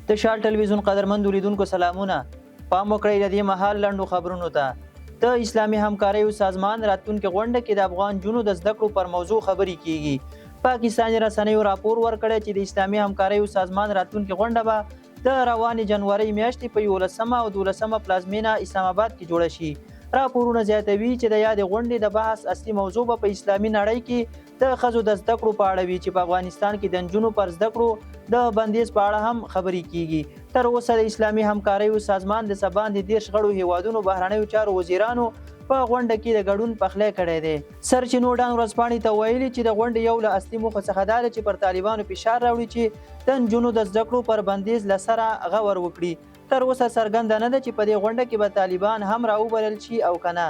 د شال ټلویزیون قدرمندو لیدونکو سلامونه. پام وکړئ د دې مهال لنډو خبرونو ته. د اسلامي همکاریو سازمان راتلونکې غونډه کې د افغان جنونو د زده کړو پر موضوع خبرې کیږي. پاکستاني رسنیو راپور ورکړی چې د اسلامي همکاریو سازمان راتلونکې غونډه به د روانې جنوري میاشتې په 11 او 12 پلازمینه اسلام آباد کې جوړه شي. راپورونه زیاتوي چې د یادې غونډې د بحث اصلي موضوع به په اسلامي نړۍ کې د ښځو د زده کړو په اړه وي چې په افغانستان کې د نجونو پر زده کړو د بندیز په اړه هم خبرې کیږي. تر اوسه د اسلامي همکاریو سازمان د سباندې 10 غړو هیوادونو بهرنیو چارو وزیرانو په غونډه کې د ګډون پخلی کړی دی. سرچینو ډان ورځپاڼې ته ویلي چې د غونډې یو له اصلي موخو څخه دا ده چې پر طالبانو فشار راوړي چې د نجونو د زده کړو پر بندیز له سره غور وکړي. تر اوسه څرګنده نه ده چې په دې غونډه کې به طالبان هم راوبلل شي او که نه.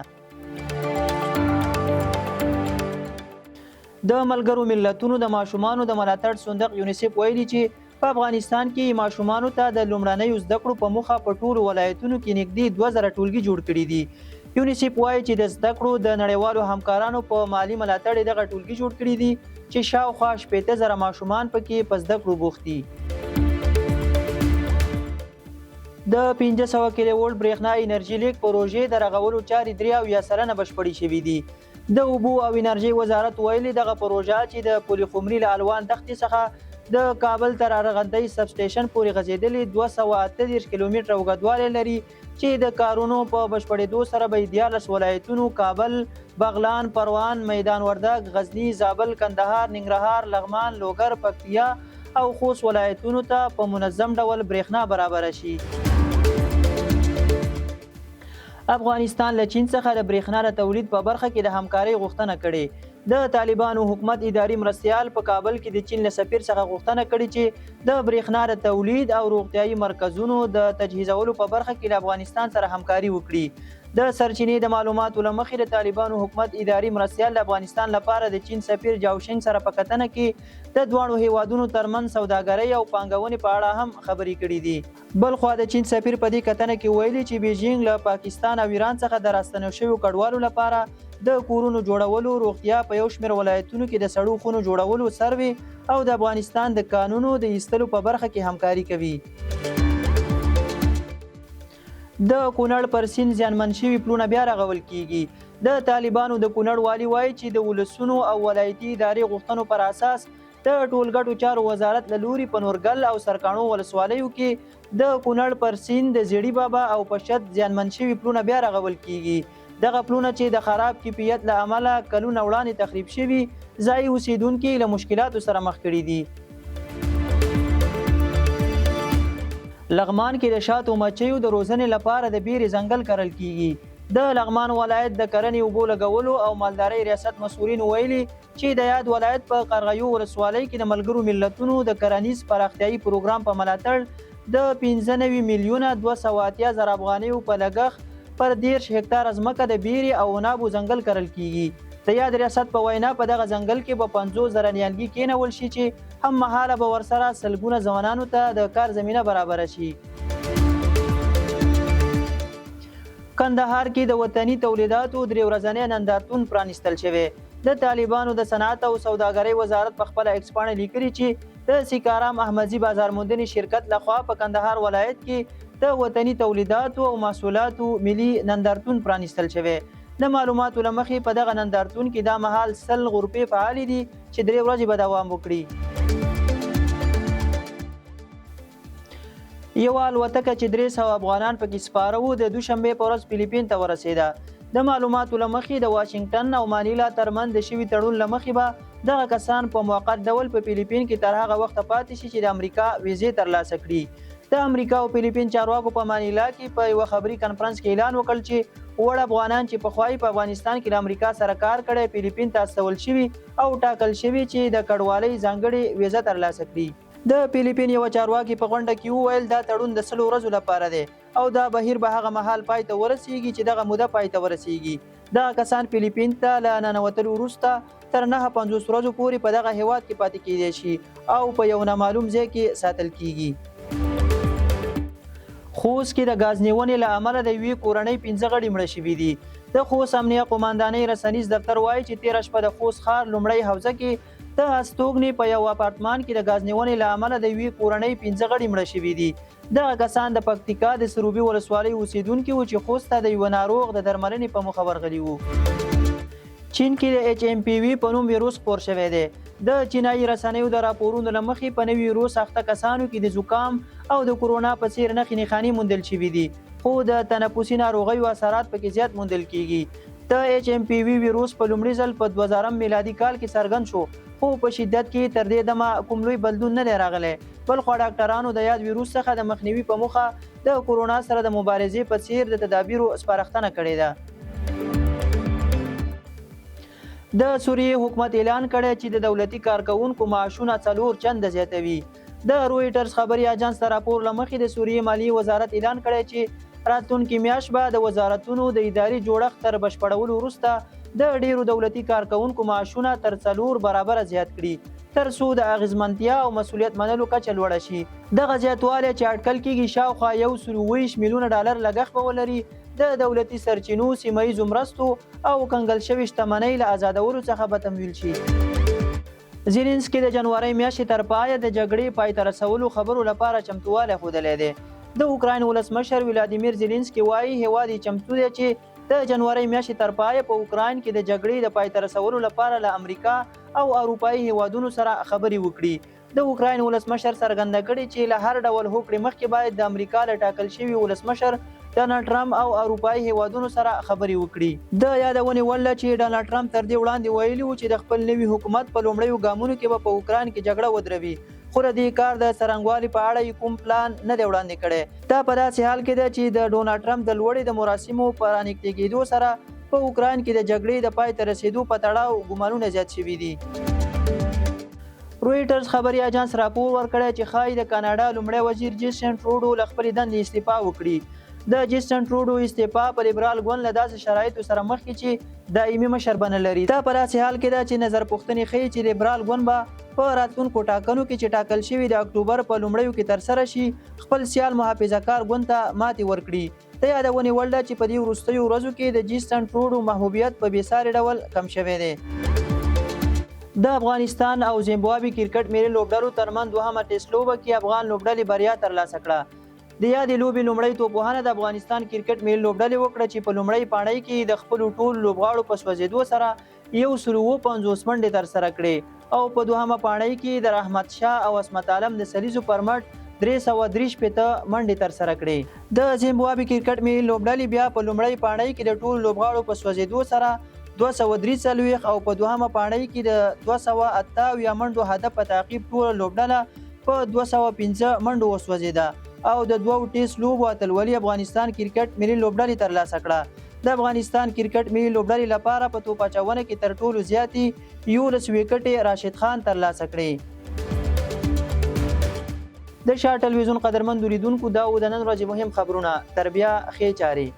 د ملګرو ملتونو د ماشومانو د ملاتړ صندوق یونیسف ویلي چې په افغانستان کې ماشومانو ته د لومړنیو زده کړو په موخه په ټولو ولایتونو کې نږدې 2000 ټولګي جوړ کړي دي. یونیسف وایي چې د زده کړو د نړیوالو همکارانو په مالی ملاتړ دغه ټولګي جوړ کړي دي چې شاوخوا 15000 ماشومان پکې په زده کړو بوخت دي. د 500 کیلو وولټ برېښنا انرژي لیک پروژې د رغولو چارې 83% بشپړې شوې دي. د اوبو او انرژي وزارت ویلي دغه پروژه چې د پولیخومري له الوان دښتې څخه د کابل تر ارغندۍ سب سټیشن پورې غځېدلې 238 کیلومتره اوږدوالی لري چې د کارونو په بشپړېدو سره به 14 ولایتونو کابل، بغلان، پروان، میدان وردګ، غزني، زابل، کندهار، ننګرهار، لغمان، لوګر، پکتیا او خوست ولایتونو ته په منظم ډول برېښنا برابره شي. افغانستان له چین څخه د برېښنا د تولید په برخه کې د همکارۍ غوښتنه کړې. د طالبانو حکومت اداري مرستیال په کابل کې د چین له سفیر څخه غوښتنه کړې چې د برېښنا د تولید او روغتیايي مرکزونو د تجهیزولو په برخه کې له افغانستان سره همکاري وکړي. د سرچینې د معلوماتو له مخې د طالبانو حکومت اداري مرستیال د افغانستان لپاره د چین سفیر جاوشنګ سره په کتنه کې د دواړو هیوادونو ترمنځ سوداګرۍ او پانګونې په اړه هم خبرې کړې دي. بل خوا د چین سفیر په دې کتنه کې ویلي چې بیجینګ له پاکستان او ایران څخه د راستنو شویو کډوالو لپاره د کورونو جوړولو، روغتیا، په یو شمېر ولایتونو کې د سړو خونو جوړولو سروې او د افغانستان د کانونو د ایستلو په برخه کې همکاري کوي. د کونړ پر سیند زیانمن شوي پلونه بیا رغول کیږي. د طالبانو د کونړ والي وایي چې د ولسونو او ولایتي ادارې غوښتنو پر اساس د ټولګټو چارو وزارت له لوري په نورګل او سرکاڼو ولسوالیو کې د کونړ پر سیند د زیړي بابا او پشت زیانمن شوي پلونه بیا رغول کیږي. دغه پلونه چې د خراب کیفیت له امله کلونه وړاندې تخریب شوي، ځایي اوسیدونکي له مشکلاتو سره مخ کړي دي. لغمان کې د شاتو مچیو د روزنې لپاره د بیرې ځنګل کرل کیږي. د لغمان ولایت د کرنې اوبو لګولو او مالدارۍ ریاست مسؤلین ویلي چې د یاد ولایت په قرغیو ولسوالۍ کې د ملګرو ملتونو د کرنیز پراختیایي پروګرام په ملاتړ د 95 میلیونه 280,000 افغانیو په لګښت پر 10 هکتار ځمکه د بیرې او عنابو ځنګل کرل کیږي. د یاد ریاست په وینا په دغه ځنګل کې به 50,000 نیالګي کېنول شي چې هم مهاله به ورسره سلګونه ځوانانو ته د کار زمینه برابره شي. کندهار کې د وطني تولیداتو 3 ورځنی نندارتون پرانیستل شوی. د طالبانو د صنعت او سوداګرۍ وزارت په خپله ایکسپاڼه لیکلي چې د سیکارام احمدزي بازار موندنې شرکت لخوا په کندهار ولایت کې د وطني تولیداتو او محصولاتو ملي نندارتون پرانیستل شوی. د معلوماتو له مخې په دغه نندارتون کې دا مهال 100 غرفې فعالې دي چې 3 ورځې به دوام وکړي. یوه الوتکه چې 300 افغانان پکې سپاره وو د دوشنبې په ورځ فلیپین ته ورسېده. د معلوماتو له مخې د واشنګټن او مانیلا ترمنځ د شوي تړون له مخې به دغه کسان په موقت ډول په فلیپین کې تر هغه وخته پاتې شي چې د امریکا ویزې ترلاسه کړي. د امریکا او فلیپین چارواکو په مانیلا کې په یوه خبري کنفرانس کې اعلان وکړ چې وړ افغانان چې پخوایي په افغانستان کې د امریکا سره کار کړی فلیپین ته استول شوي او ټاکل شوي چې د کډوالۍ ځانګړې ویزه ترلاسه کړي. د فلیپین یوه چارواکي په غونډه کې وویل دا تړون د 100 ورځو لپاره دی او دا بهیر به هغه مهال پای ته ورسیږي چې دغه موده پای ته ورسیږي. دغه کسان فلیپین ته له ننوتلو وروسته تر 950 ورځو پورې په دغه هیواد کې پاتې کیدی شي او په یو نامعلوم ځای کې ساتل کیږي. خوست کې د غاز نیونې له امله د یوې کورنۍ 15 غړي مړه شوي دي. د خوست امنیه قوماندانۍ رسنیز دفتر وایي چې 13 شپه د خوست ښار لومړۍ حوزه کې د هستوګنې په یو اپارتمان کې د غاز نیونې له امله د یوې کورنۍ 15 غړي مړه شوي دي. دغه کسان د پکتیکا د سروبي ولسوالۍ اوسیدونکي وو چې خوست ته د یوه ناروغ د درملنې په موخه ورغلي وو. چین کې د HMPV په نوم ویروس خپور شوی دی. د چینایي رسنیو د راپورونو له مخې په نوي ویروس اخته کسانو کې د زکام او د کورونا په څېر نښې نښانې موندل شوي دي، خو د تنفسي ناروغیو اثرات پکې زیات موندل کیږي. د HMPV ویروس په لومړي ځل په 2000 میلادي کال کې څرګند شو، خو په شدت کې تر دې دمه کوم لوی بدلون نه دی راغلی. بلخو ډاکټرانو د یاد ویروس څخه د مخنیوي په موخه د کورونا سره د مبارزې په څېر د تدابیرو سپارښتنه کړې ده. د سوریې حکومت اعلان کړی چې د دولتي کارکوونکو معاشونه 4 چنده زیاتوي. د رویټرز خبري اژانس ته راپور له مخې د سوریې مالیې وزارت اعلان کړی چې راتلونکي میاشت به د وزارتونو د اداري جوړښت تر بشپړولو وروسته د ډیرو دولتي کارکوونکو معاشونه تر 4 برابره زیات کړي، تر څو د اغیزمنتیا او مسؤلیت منلو کچه لوړه شي. دغه زیاتوالی چې اټکل کیږي شاوخوا 120 میلیونه ډالر لګښت به ولري، د دولتي سرچینو، سیمهییزو مرستو او کنګل شوې شتمنۍ له آزادولو څخه به تمویل شي. زیلنسکي د جنوري میاشتې تر پایه د جګړې پای ته رسولو خبرو لپاره چمتووالی ښودلی دی. د اوکراین ولسمشر ولادیمیر زیلنسکي وایي هیواد یې چمتو دی چې د جنوري میاشتې تر پایه په اوکراین کې د جګړې د پای ته رسولو لپاره له امریکا او اروپایي هیوادونو سره خبرې وکړي. د اوکراین ولسمشر څرګنده کړې چې له هر ډول هوکړې مخکې باید د امریکا له ټاکل شوي ولسمشر ډانلډ ټرمپ او اروپایي هیوادونو سره خبرې وکړي. د یادونې وړ ده چې ډانلډ ټرمپ تر دې وړاندې ویلي و چې د خپل نوي حکومت په لومړیو ګامونو کې به په اوکراین کې جګړه ودروي، خو د دې کار د څرنګوالي په اړه کوم پلان نه دی وړاندې کړی. دا په داسې حال کې ده چې د ډونالډ ټرمپ د لوړې د مراسمو په رانږدې کېدو سره په اوکراین کې د جګړې د پای ته رسیدو په تړاو ګومانونه زیات شوي دي. رویټرز خبري اژانس راپور ورکړی چې ښایي د کاناډا لومړی وزیر جسټن ټروډو له خپلې دندې استعفا وکړي. د جسټن ټروډو استعفا په لیبرال ګوند له داسې شرایطو سره مخ کې چې دایمي مشر به نه لري. دا په داسې حال کې ده چې نظر پوښتنې ښیي چې لیبرال ګوند به په راتلونکو ټاکنو کې چې ټاکل شوي د اکتوبر په لومړیو کې ترسره شي خپل سیال محافظه کار ګوند ته ماتې ورکړي. د یادونې وړ ده چې په دې وروستیو ورځو کې د جسټن ټروډو محبوبیت په بېساري ډول کم شوی دی. د افغانستان او زیمبابوې کرکټ ملي لوبډلو ترمنځ دوهمه ټیسټ لوبه کې افغان لوبډلې بریا ترلاسه کړه. د یادې لوبې لومړی توپوهنه د افغانستان کرکټ ملي لوبډلې وکړه چې په لومړۍ پاڼۍ کې د خپلو ټولو لوبغاړو په سوځېدو سره 150 منډې ترسره کړې او په دوهمه پاڼۍ کې د رحمت شاه او عصمت عالم د سلیزو پر مټ 333 منډې ترسره کړې. د زیمبابوې کرکټ ملي لوبډلې بیا په لومړۍ پاڼۍ کې د ټولو لوبغاړو په سوځېدو سره 243 او په دوهمه پاڼۍ کې د 228 منډو هدف په تعقیب ټوله لوبډله په 215 منډو وسوځېده او د دوو ټیسټ لوبو اتلولي افغانستان کرکټ ملي لوبډلې ترلاسه کړه. د افغانستان کرکټ ملي لوبډلې لپاره په توپ اچونه کې تر ټولو زیاتې 11 وکټې راشد خان ترلاسه کړې. د شاه ټلویزیون قدرمن لیدونکو دا و د نن ورځې مهم خبرونه. تر بیا ښې چارې.